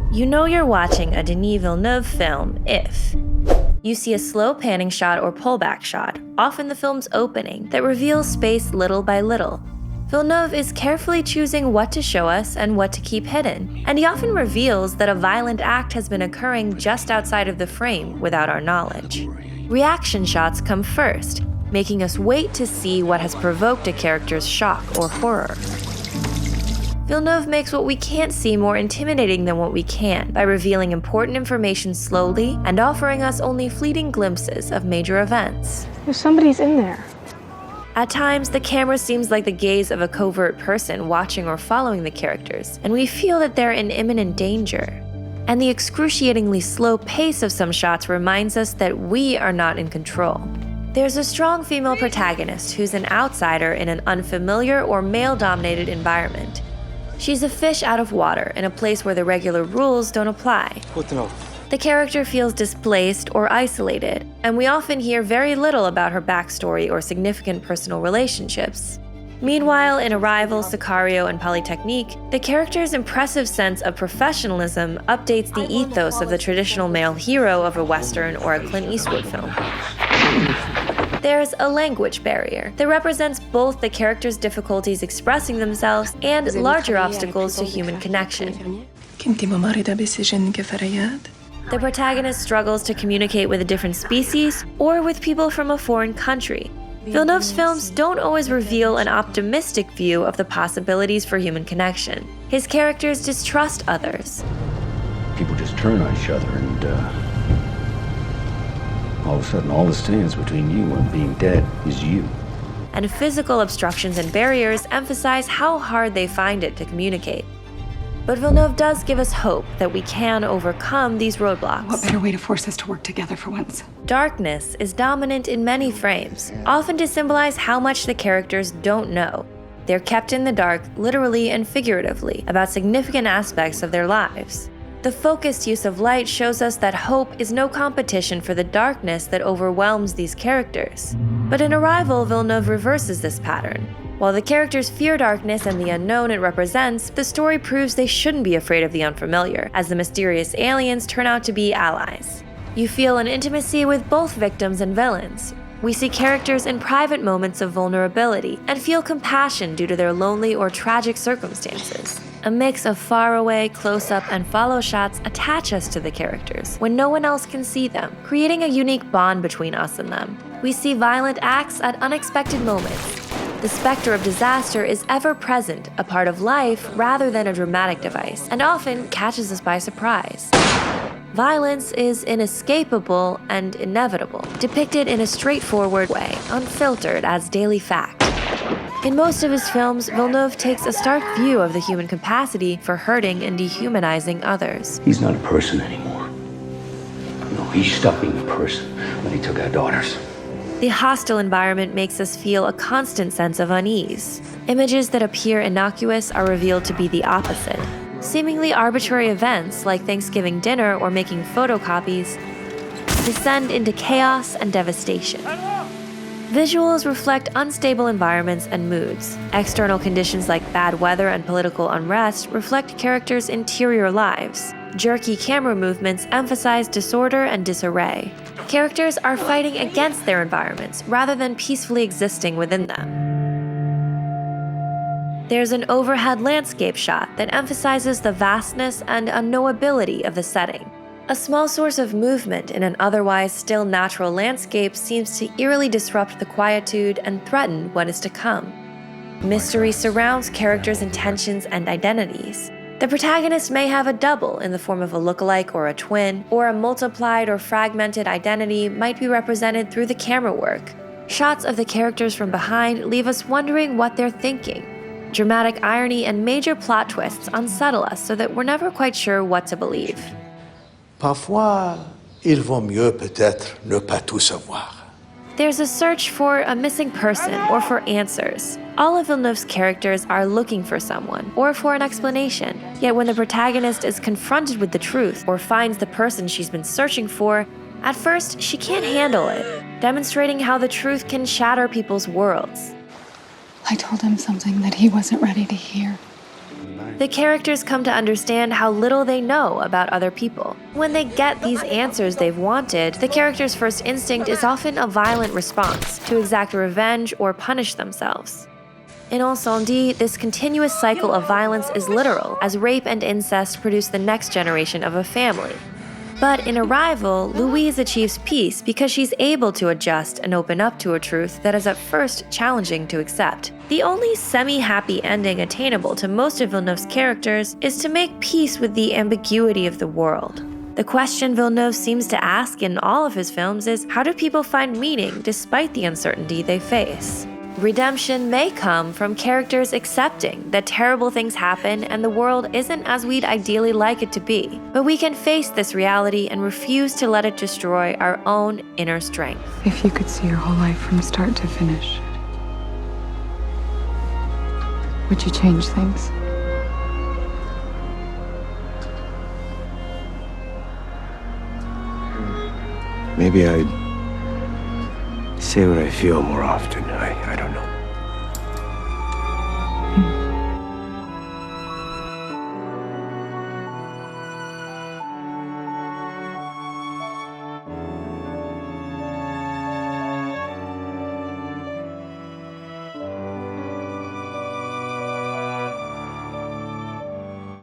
You know you're watching a Denis Villeneuve film if you see a slow panning shot or pullback shot, often the film's opening, that reveals space little by little. Villeneuve is carefully choosing what to show us and what to keep hidden, and he often reveals that a violent act has been occurring just outside of the frame without our knowledge. Reaction shots come first, making us wait to see what has provoked a character's shock or horror. Villeneuve makes what we can't see more intimidating than what we can by revealing important information slowly and offering us only fleeting glimpses of major events. Somebody's in there. At times, the camera seems like the gaze of a covert person watching or following the characters, and we feel that they're in imminent danger. And the excruciatingly slow pace of some shots reminds us that we are not in control. There's a strong female protagonist who's an outsider in an unfamiliar or male-dominated environment. She's a fish out of water in a place where the regular rules don't apply. The character feels displaced or isolated, and we often hear very little about her backstory or significant personal relationships. Meanwhile, in Arrival, Sicario, and Polytechnique, the character's impressive sense of professionalism updates the ethos of the traditional male hero of a Western or a Clint Eastwood film. There's a language barrier that represents both the character's difficulties expressing themselves and larger obstacles to human connection. The protagonist struggles to communicate with a different species or with people from a foreign country. Villeneuve's films don't always reveal an optimistic view of the possibilities for human connection. His characters distrust others. People just turn on each other and all of a sudden, all that stands between you and being dead is you. And physical obstructions and barriers emphasize how hard they find it to communicate. But Villeneuve does give us hope that we can overcome these roadblocks. What better way to force us to work together for once? Darkness is dominant in many frames, often to symbolize how much the characters don't know. They're kept in the dark, literally and figuratively, about significant aspects of their lives. The focused use of light shows us that hope is no competition for the darkness that overwhelms these characters. But in Arrival, Villeneuve reverses this pattern. While the characters fear darkness and the unknown it represents, the story proves they shouldn't be afraid of the unfamiliar, as the mysterious aliens turn out to be allies. You feel an intimacy with both victims and villains. We see characters in private moments of vulnerability and feel compassion due to their lonely or tragic circumstances. A mix of faraway, close-up, and follow shots attach us to the characters when no one else can see them, creating a unique bond between us and them. We see violent acts at unexpected moments. The specter of disaster is ever present, a part of life rather than a dramatic device, and often catches us by surprise. Violence is inescapable and inevitable, depicted in a straightforward way, unfiltered as daily fact. In most of his films, Villeneuve takes a stark view of the human capacity for hurting and dehumanizing others. He's not a person anymore. No, he stopped being a person when he took our daughters. The hostile environment makes us feel a constant sense of unease. Images that appear innocuous are revealed to be the opposite. Seemingly arbitrary events like Thanksgiving dinner or making photocopies descend into chaos and devastation. Visuals reflect unstable environments and moods. External conditions like bad weather and political unrest reflect characters' interior lives. Jerky camera movements emphasize disorder and disarray. Characters are fighting against their environments rather than peacefully existing within them. There's an overhead landscape shot that emphasizes the vastness and unknowability of the setting. A small source of movement in an otherwise still natural landscape seems to eerily disrupt the quietude and threaten what is to come. Mystery surrounds characters' intentions and identities. The protagonist may have a double in the form of a lookalike or a twin, or a multiplied or fragmented identity might be represented through the camera work. Shots of the characters from behind leave us wondering what they're thinking. Dramatic irony and major plot twists unsettle us so that we're never quite sure what to believe. Parfois, il vaut mieux peut-être ne pas tout savoir. There's a search for a missing person or for answers. All of Villeneuve's characters are looking for someone or for an explanation. Yet when the protagonist is confronted with the truth or finds the person she's been searching for, at first she can't handle it, demonstrating how the truth can shatter people's worlds. I told him something that he wasn't ready to hear. The characters come to understand how little they know about other people. When they get these answers they've wanted, the character's first instinct is often a violent response to exact revenge or punish themselves. In Incendies, this continuous cycle of violence is literal, as rape and incest produce the next generation of a family. But in Arrival, Louise achieves peace because she's able to adjust and open up to a truth that is at first challenging to accept. The only semi-happy ending attainable to most of Villeneuve's characters is to make peace with the ambiguity of the world. The question Villeneuve seems to ask in all of his films is, how do people find meaning despite the uncertainty they face? Redemption may come from characters accepting that terrible things happen and the world isn't as we'd ideally like it to be. But we can face this reality and refuse to let it destroy our own inner strength. If you could see your whole life from start to finish, would you change things? Maybe I'd say what I feel more often. I don't know.